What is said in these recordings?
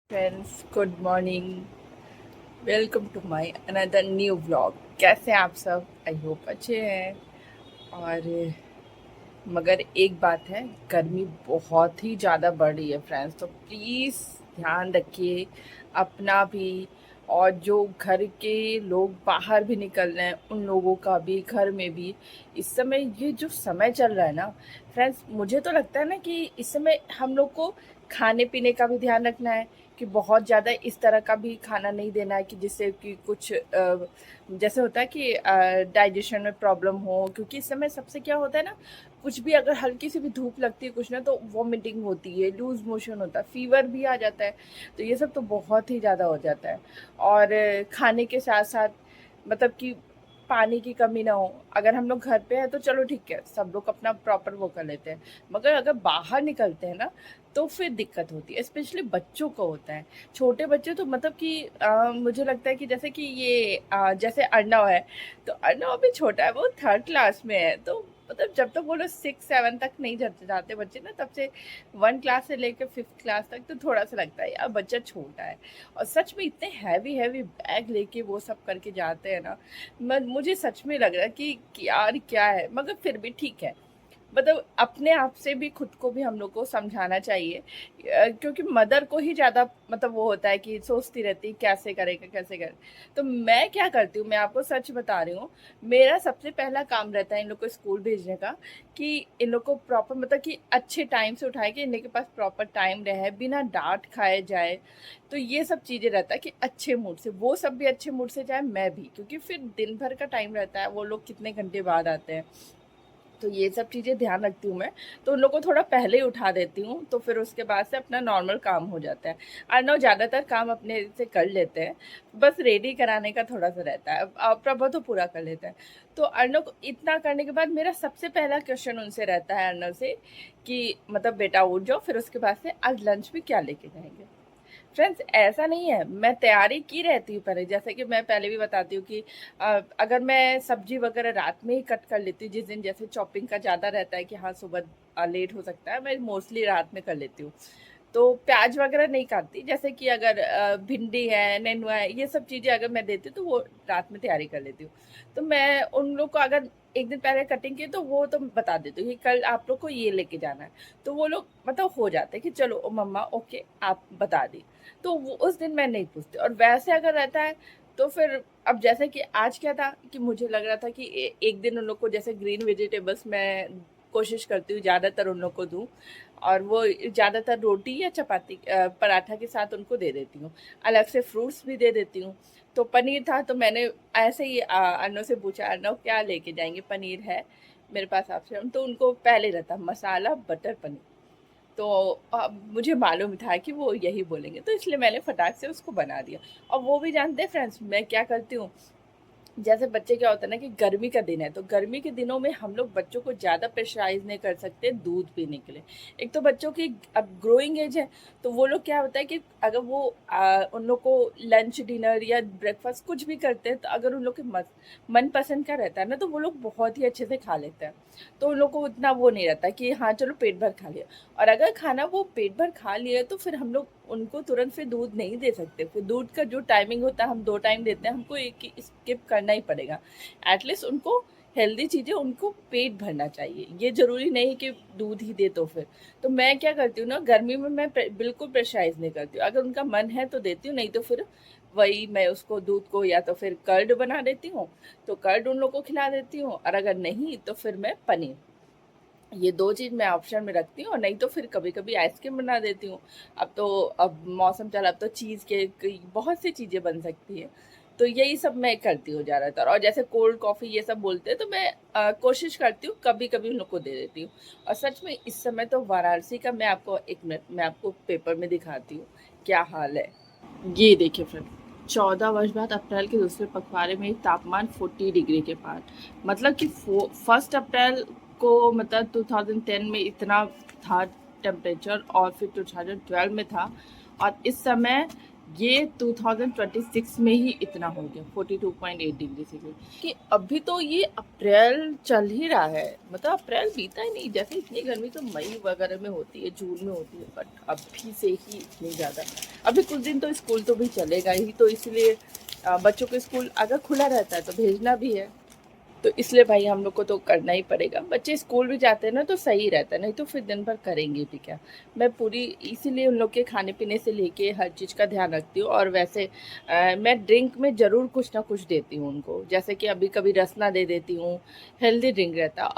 Friends, good morning. Welcome to my another new vlog. कैसे हैं आप सब? आई होप अच्छे हैं। और मगर एक बात है, गर्मी बहुत ही ज़्यादा बढ़ रही है फ्रेंड्स, तो प्लीज़ ध्यान रखिए अपना भी, और जो घर के लोग बाहर भी निकल रहे हैं उन लोगों का भी, घर में भी। इस समय ये जो समय चल रहा है ना फ्रेंड्स, मुझे तो लगता है ना कि इस समय हम लोग को खाने पीने का भी ध्यान रखना है कि बहुत ज़्यादा इस तरह का भी खाना नहीं देना है कि जिससे कि कुछ जैसे होता है कि डाइजेशन में प्रॉब्लम हो, क्योंकि इस समय सबसे क्या होता है ना, कुछ भी अगर हल्की सी भी धूप लगती है कुछ ना, तो वॉमिटिंग होती है, लूज मोशन होता है, फीवर भी आ जाता है। तो ये सब तो बहुत ही ज़्यादा हो जाता है। और खाने के साथ साथ मतलब कि पानी की कमी ना हो। अगर हम लोग घर पे हैं तो चलो ठीक है, सब लोग अपना प्रॉपर वो कर लेते हैं, मगर अगर बाहर निकलते हैं ना तो फिर दिक्कत होती है, स्पेशली बच्चों को होता है। छोटे बच्चे तो मतलब कि मुझे लगता है कि जैसे कि ये जैसे अर्णव है, तो अर्णव अभी छोटा है, वो थर्ड क्लास में है। तो मतलब जब तक वो लोग 6-7 तक नहीं जाते बच्चे ना, तब से 1 क्लास से लेकर 5th क्लास तक तो थोड़ा सा लगता है यार बच्चा छोटा है। और सच में इतने हैवी हैवी बैग लेके वो सब करके जाते हैं ना, मुझे सच में लग रहा है कि यार क्या है, मगर फिर भी ठीक है। मतलब अपने आप से भी खुद को भी हम लोग को समझाना चाहिए, क्योंकि मदर को ही ज़्यादा मतलब वो होता है कि सोचती रहती है कैसे करेगा कैसे करे। तो मैं क्या करती हूँ, मैं आपको सच बता रही हूँ, मेरा सबसे पहला काम रहता है इन लोग को स्कूल भेजने का, कि इन लोग को प्रॉपर मतलब कि अच्छे टाइम से उठाए, कि इन लोग के पास प्रॉपर टाइम रहे, बिना डांट खाए जाए। तो ये सब चीज़ें रहता है कि अच्छे मूड से वो सब भी अच्छे मूड से जाए, मैं भी, क्योंकि फिर दिन भर का टाइम रहता है, वो लोग कितने घंटे बाद आते हैं। तो ये सब चीज़ें ध्यान रखती हूँ मैं। तो उन लोग को थोड़ा पहले ही उठा देती हूँ, तो फिर उसके बाद से अपना नॉर्मल काम हो जाता है। अर्णव ज़्यादातर काम अपने से कर लेते हैं, बस रेडी कराने का थोड़ा-सा रहता है। प्रभा तो पूरा कर लेता है। तो अर्णव को इतना करने के बाद मेरा सबसे पहला क्वेश्चन उनसे रहता है, अर्णव से, कि मतलब बेटा उठ जाओ, फिर उसके बाद से आज लंच में क्या लेके जाएँगे? फ्रेंड्स ऐसा नहीं है, मैं तैयारी की रहती हूँ पहले, जैसे कि मैं पहले भी बताती हूँ कि अगर मैं सब्जी वगैरह रात में ही कट कर लेती हूँ, जिस दिन जैसे चॉपिंग का ज़्यादा रहता है कि हाँ सुबह लेट हो सकता है, मैं मोस्टली रात में कर लेती हूँ। तो प्याज वगैरह नहीं काटती, जैसे कि अगर भिंडी है, नेनुआ है, ये सब चीज़ें अगर मैं देती हूँ तो वो रात में तैयारी कर लेती हूँ। तो मैं उन लोग को अगर एक दिन पहले कटिंग की तो वो तो बता देती हूँ कि कल आप लोग को ये लेके जाना है। तो वो लोग मतलब हो जाते हैं कि चलो मम्मा ओके आप बता दी। तो वो उस दिन मैं नहीं पूछती, और वैसे अगर रहता है तो फिर अब जैसे कि आज क्या था कि मुझे लग रहा था कि एक दिन उन लोग को जैसे ग्रीन वेजिटेबल्स मैं कोशिश करती हूँ ज़्यादातर उन लोग को दूँ, और वो ज़्यादातर रोटी या चपाती पराठा के साथ उनको दे देती हूँ। अलग से फ्रूट्स भी दे देती हूँ। तो पनीर था तो मैंने ऐसे ही अर्नव से पूछा, अर्नव क्या लेके जाएंगे? पनीर है मेरे पास ऑप्शन, तो उनको पहले रहता मसाला बटर पनीर। तो मुझे मालूम था कि वो यही बोलेंगे, तो इसलिए मैंने फटाक से उसको बना दिया। और वो भी जानते हैं फ्रेंड्स मैं क्या करती हूँ, जैसे बच्चे क्या होता है ना कि गर्मी का दिन है, तो गर्मी के दिनों में हम लोग बच्चों को ज़्यादा प्रेशराइज नहीं कर सकते दूध पीने के लिए। एक तो बच्चों की अब ग्रोइंग एज है, तो वो लोग क्या होता है कि अगर वो उन लोग को लंच डिनर या ब्रेकफास्ट कुछ भी करते हैं, तो अगर उन लोग के मन पसंद का रहता है ना, तो वो लोग बहुत ही अच्छे से खा लेते हैं। तो उन लोग को उतना वो नहीं रहता कि हाँ चलो पेट भर खा लिया। और अगर खाना वो पेट भर खा लिए तो फिर हम लोग उनको तुरंत फिर दूध नहीं दे सकते। फिर दूध का जो टाइमिंग होता है हम 2 टाइम देते हैं, हमको एक स्किप करना ही पड़ेगा। एटलीस्ट उनको हेल्दी चीज़ें उनको पेट भरना चाहिए। ये ज़रूरी नहीं कि दूध ही दे तो फिर। तो मैं क्या करती हूँ ना, गर्मी में मैं बिल्कुल प्रेशराइज़ नहीं करती हूँ। अगर उनका मन है तो देती हूँ, नहीं तो फिर वही मैं उसको दूध को या तो फिर कर्ड बना देती हूँ, तो कर्ड उन लोग को खिला देती हूँ, और अगर नहीं तो फिर मैं पनीर। ये 2 चीज़ मैं ऑप्शन में रखती हूँ, और नहीं तो फिर कभी-कभी आइसक्रीम बना देती हूँ। अब मौसम चला, अब तो चीज़ केक कई बहुत सी चीज़ें बन सकती हैं। तो यही सब मैं करती हूँ ज़्यादातर, और जैसे कोल्ड कॉफ़ी ये सब बोलते हैं तो मैं कोशिश करती हूँ कभी-कभी उन लोग को दे देती हूँ। और सच में इस समय तो वाराणसी का मैं आपको 1 मिनट मैं आपको पेपर में दिखाती हूँ, क्या हाल है। ये देखिए फ्रेंड, 14 वर्ष बाद अप्रैल के दूसरे पखवाड़े में तापमान 40 डिग्री के पार। मतलब कि 1 अप्रैल को मतलब 2010 में इतना था टेम्परेचर, और फिर 2012 में था, और इस समय ये 2026 में ही इतना हो गया 42.8 डिग्री सेल्सियस कि अभी तो ये अप्रैल चल ही रहा है, मतलब अप्रैल बीता ही नहीं। जैसे इतनी गर्मी तो मई वगैरह में होती है, जून में होती है, बट अभी से ही इतनी ज़्यादा। अभी कुछ दिन तो स्कूल तो भी चलेगा ही, तो इसलिए बच्चों के स्कूल अगर खुला रहता है तो भेजना भी है। तो इसलिए भाई हम लोग को तो करना ही पड़ेगा। बच्चे स्कूल भी जाते हैं ना तो सही रहता है, नहीं तो फिर दिन भर करेंगे भी क्या। मैं पूरी इसीलिए उन लोग के खाने पीने से लेके हर चीज़ का ध्यान रखती हूँ। और वैसे मैं ड्रिंक में ज़रूर कुछ ना कुछ देती हूँ उनको, जैसे कि अभी कभी रसना दे देती हूँ, हेल्दी ड्रिंक रहता है।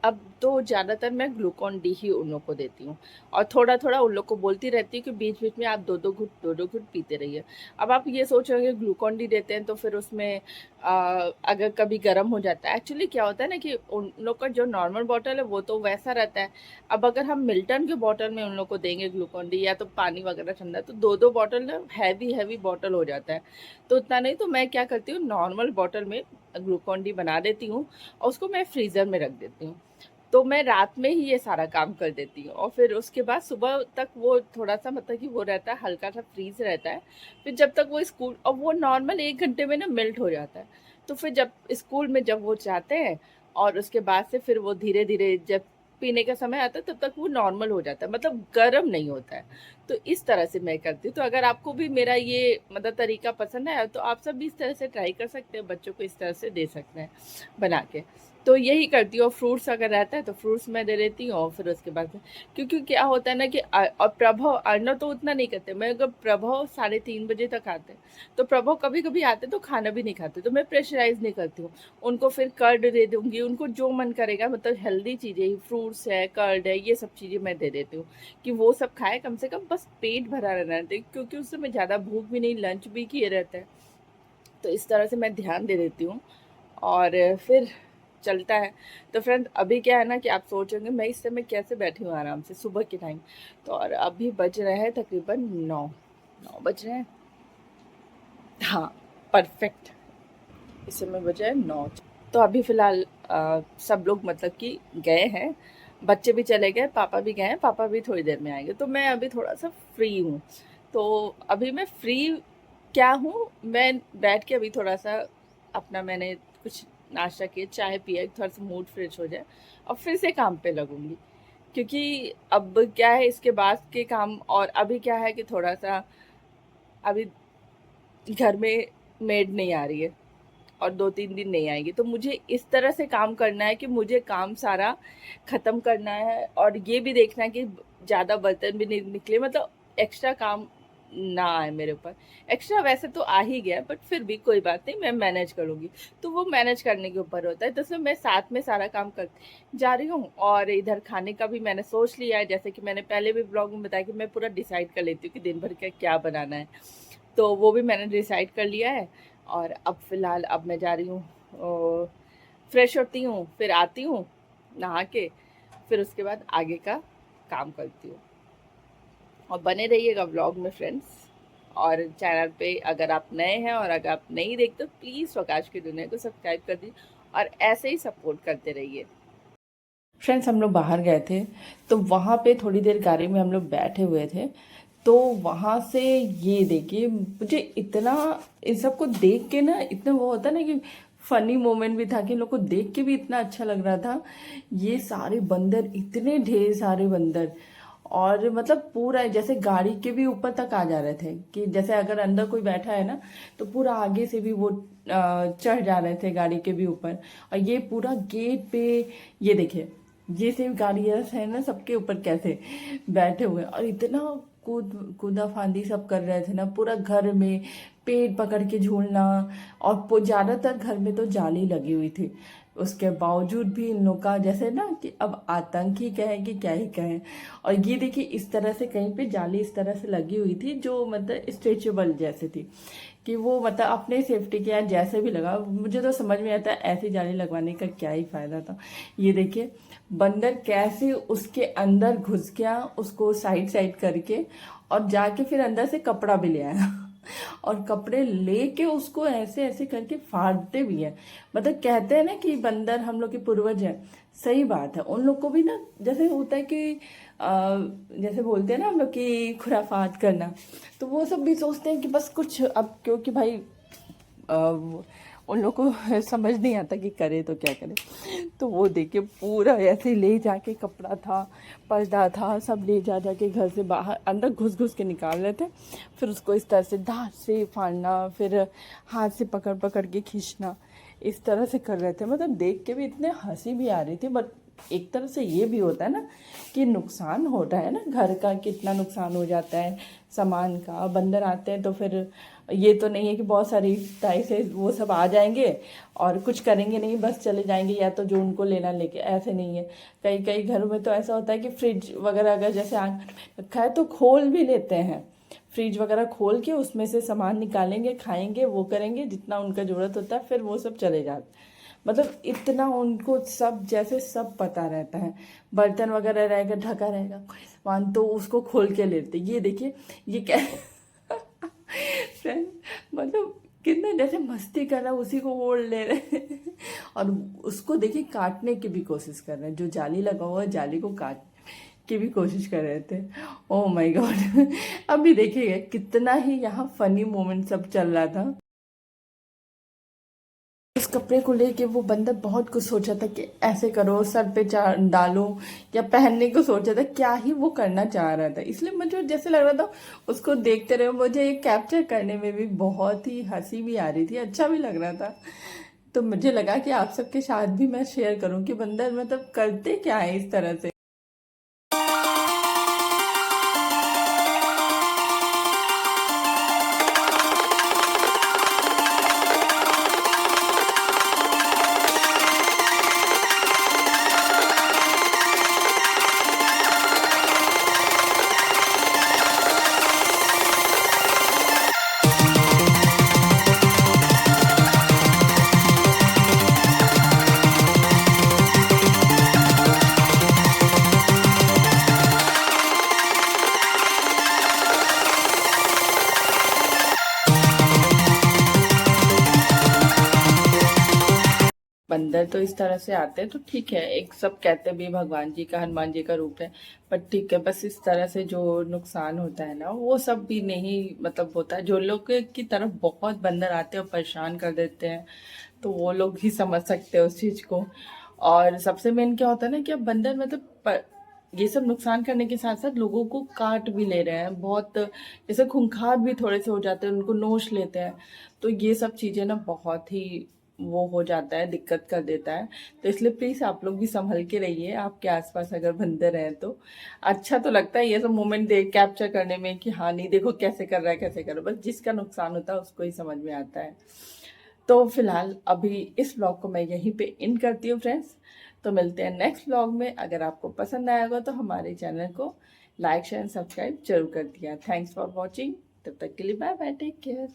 अब तो ज़्यादातर मैं ग्लूकॉन डी ही उन लोग को देती हूँ। और थोड़ा थोड़ा उन लोग को बोलती रहती हूँ कि बीच बीच में आप दो दो घुट पीते रहिए। अब आप ये सोचोगे ग्लूकॉन डी देते हैं तो फिर उसमें अगर कभी गर्म हो जाता है, एक्चुअली क्या होता है ना कि उन लोग का जो नॉर्मल बॉटल है वो तो वैसा रहता है। अब अगर हम मिल्टन के बॉटल में उन लोग को देंगे ग्लूकॉन डी या तो पानी वगैरह ठंडा, तो दो दो बॉटल ना हैवी हैवी बॉटल हो जाता है। तो उतना नहीं, तो मैं क्या करती हूँ नॉर्मल बॉटल में ग्लूकॉन डी बना देती हूँ और उसको मैं फ्रीज़र में रख देती हूँ। तो मैं रात में ही ये सारा काम कर देती हूँ और फिर उसके बाद सुबह तक वो थोड़ा सा मतलब कि वो रहता है, हल्का सा फ्रीज रहता है। फिर जब तक वो स्कूल, और वो नॉर्मल 1 घंटे में ना मेल्ट हो जाता है। तो फिर जब स्कूल में जब वो जाते हैं और उसके बाद से फिर वो धीरे धीरे जब पीने का समय आता है तब तक वो नॉर्मल हो जाता है, मतलब गर्म नहीं होता है। तो इस तरह से मैं करती हूँ। तो अगर आपको भी मेरा ये मतलब तरीका पसंद है तो आप सब भी इस तरह से ट्राई कर सकते हैं, बच्चों को इस तरह से दे सकते हैं बना के। तो यही करती हूँ। और फ्रूट्स अगर रहता है तो फ्रूट्स मैं दे देती हूँ। और फिर उसके बाद क्योंकि क्या होता है ना कि और प्रभव अर्णव तो उतना नहीं करते। मैं अगर प्रभव 3:30 बजे तक आते हैं तो प्रभव कभी कभी आते तो खाना भी नहीं खाते, तो मैं प्रेशराइज नहीं करती हूँ उनको। फिर कर्ड दे दूंगी, उनको जो मन करेगा, मतलब हेल्दी चीज़ें ही, फ्रूट्स है, कर्ड है, ये सब चीज़ें मैं दे देती हूँ कि वो सब खाए कम से कम, बस पेट भरा रहना चाहिए क्योंकि उस समय ज़्यादा भूख भी नहीं, लंच भी किए रहते हैं। तो इस तरह से मैं ध्यान दे देती हूँ और फिर चलता है। तो फ्रेंड अभी क्या है ना कि आप सोचोगे मैं इस समय कैसे बैठी हूँ आराम से सुबह के टाइम। तो और अभी बज रहे हैं तकरीबन 9 बज रहे हैं। हाँ, परफेक्ट। इस समय बजे है 9। तो अभी फ़िलहाल सब लोग मतलब कि गए हैं, बच्चे भी चले गए, पापा भी गए हैं, पापा भी थोड़ी देर में आएँगे, तो मैं अभी थोड़ा-सा फ्री हूँ। तो अभी मैं फ्री क्या हूँ, मैं बैठ के अभी थोड़ा-सा अपना मैंने कुछ नाश्ता किया, चाय पिया, थोड़ा-सा मूड फ्रेश हो जाए और फिर से काम पे लगूँगी। क्योंकि अब क्या है इसके बाद के काम, और अभी क्या है कि थोड़ा-सा अभी घर में मेड नहीं आ रही है और 2-3 दिन नहीं आएगी, तो मुझे इस तरह से काम करना है कि मुझे काम सारा ख़त्म करना है और ये भी देखना है कि ज़्यादा बर्तन भी नहीं निकले, मतलब एक्स्ट्रा काम ना आए मेरे ऊपर। एक्स्ट्रा वैसे तो आ ही गया बट फिर भी कोई बात नहीं, मैं मैनेज करूँगी। तो वो मैनेज करने के ऊपर होता है, तो इसलिए मैं साथ में सारा काम कर जा रही हूँ। और इधर खाने का भी मैंने सोच लिया है, जैसे कि मैंने पहले भी ब्लॉग में बताया कि मैं पूरा डिसाइड कर लेती हूँ कि दिन भर का क्या बनाना है। तो वो भी मैंने डिसाइड कर लिया है। और अब फ़िलहाल अब मैं जा रही हूँ, फ्रेश होती हूँ, फिर आती हूँ नहा के, फिर उसके बाद आगे का काम करती हूँ। और बने रहिएगा व्लॉग में फ्रेंड्स। और चैनल पे अगर आप नए हैं और अगर आप नहीं देखते तो प्लीज़ प्रकाश की दुनिया को सब्सक्राइब कर दीजिए और ऐसे ही सपोर्ट करते रहिए। फ्रेंड्स हम लोग बाहर गए थे, तो वहाँ पे थोड़ी देर गाड़ी में हम लोग बैठे हुए थे। तो वहाँ से ये देखिए, मुझे इतना इन सबको देख के ना इतना वो होता है ना कि फनी मोमेंट भी था कि इन लोग को देख के भी इतना अच्छा लग रहा था। ये सारे बंदर, इतने ढेर सारे बंदर, और मतलब पूरा जैसे गाड़ी के भी ऊपर तक आ जा रहे थे कि जैसे अगर अंदर कोई बैठा है ना तो पूरा आगे से भी वो चढ़ जा रहे थे गाड़ी के भी ऊपर। और ये पूरा गेट पे, ये देखिए ये सिर्फ गाड़ियाँ है ना, सबके ऊपर कैसे बैठे हुए हैं। और इतना कूदा फांदी सब कर रहे थे ना पूरा घर में, पेड़ पकड़ के झूलना। और ज़्यादातर घर में तो जाली लगी हुई थी, उसके बावजूद भी इन लोग का जैसे ना कि अब आतंक ही कहें कि क्या ही कहें। और ये देखिए इस तरह से कहीं पे जाली इस तरह से लगी हुई थी जो मतलब स्ट्रेचेबल जैसे थी, कि वो मतलब अपने सेफ्टी के यहाँ जैसे भी लगा। मुझे तो समझ में आता है ऐसी जाली लगवाने का क्या ही फायदा था। ये देखिए बंदर कैसे उसके अंदर घुस गया, उसको साइड साइड करके, और जाके फिर अंदर से कपड़ा भी ले आया। और कपड़े लेके उसको ऐसे ऐसे करके फाड़ते भी हैं। मतलब कहते हैं ना कि बंदर हम लोग के पूर्वज हैं, सही बात है। उन लोग को भी ना जैसे होता है कि जैसे बोलते हैं ना हम लोग कि खुराफात करना, तो वो सब भी सोचते हैं कि बस कुछ अब, क्योंकि भाई उन लोग को समझ नहीं आता कि करे तो क्या करे। तो वो देखिए पूरा ऐसे ले जाके कपड़ा था, पर्दा था, सब ले जा जाके घर से बाहर अंदर घुस घुस के निकाल रहे थे। फिर उसको इस तरह से दांत से फाड़ना, फिर हाथ से पकड़ पकड़ के खींचना, इस तरह से कर रहे थे। मतलब देख के भी इतने हंसी भी आ रही थी, बट एक तरह से ये भी होता है ना कि नुकसान होता है ना, घर का कितना नुकसान हो जाता है, सामान का। बंदर आते हैं तो फिर ये तो नहीं है कि बहुत सारी टाइप से वो सब आ जाएंगे और कुछ करेंगे नहीं, बस चले जाएंगे, या तो जो उनको लेना लेके, ऐसे नहीं है। कई कई घरों में तो ऐसा होता है कि फ्रिज वगैरह अगर जैसे आंगन में रखा है तो खोल भी लेते हैं, फ्रिज वगैरह खोल के उसमें से सामान निकालेंगे, खाएंगे, वो करेंगे जितना उनका ज़रूरत होता है, फिर वो सब चले जाते। मतलब इतना उनको सब जैसे सब पता रहता है। बर्तन वगैरह रहेगा, ढका रहेगा कोई सामान, तो उसको खोल के लेते। ये देखिए ये क्या फ्रेंड, मतलब कितना जैसे मस्ती कर रहा है, उसी को ओढ़ ले रहे हैं और उसको देखिए काटने की भी कोशिश कर रहे हैं। जो जाली लगा हुआ है, जाली को काट की भी कोशिश कर रहे थे। ओह माय गॉड अभी देखिएगा कितना ही यहाँ फनी मोमेंट सब चल रहा था। इस कपड़े को लेके वो बंदर बहुत कुछ सोचा था कि ऐसे करो, सर पे डालो, या पहनने को सोचा था, क्या ही वो करना चाह रहा था। इसलिए मुझे जैसे लग रहा था उसको देखते रहे, मुझे ये कैप्चर करने में भी बहुत ही हंसी भी आ रही थी, अच्छा भी लग रहा था। तो मुझे लगा कि आप सबके साथ भी मैं शेयर करूं कि बंदर मतलब करते क्या है इस तरह से। बंदर तो इस तरह से आते हैं तो ठीक है, एक सब कहते भी भगवान जी का, हनुमान जी का रूप है, पर ठीक है, बस इस तरह से जो नुकसान होता है ना वो सब भी नहीं मतलब होता है। जो लोग की तरफ बहुत बंदर आते हैं और परेशान कर देते हैं, तो वो लोग ही समझ सकते हैं उस चीज को। और सबसे मेन क्या होता है ना कि अब बंदर मतलब ये सब नुकसान करने के साथ साथ लोगों को काट भी ले रहे हैं बहुत, जैसे खूंखार भी थोड़े से हो जाते हैं, उनको नोच लेते हैं। तो ये सब चीजें ना बहुत ही वो हो जाता है, दिक्कत कर देता है। तो इसलिए प्लीज आप लोग भी संभल के रहिए, आपके आसपास अगर बंदर हैं तो। अच्छा तो लगता है ये सब मोमेंट देख कैप्चर करने में कि हाँ नहीं देखो कैसे कर रहा है, कैसे कर रहा है, बस जिसका नुकसान होता है उसको ही समझ में आता है। तो फिलहाल अभी इस व्लॉग को मैं यहीं पे इन करती हूँ फ्रेंड्स। तो मिलते हैं नेक्स्ट व्लॉग में। अगर आपको पसंद आया होगा तो हमारे चैनल को लाइक शेयर सब्सक्राइब जरूर कर दिया। थैंक्स फॉर वॉचिंग, तब तक के लिए बाय बाय, टेक केयर।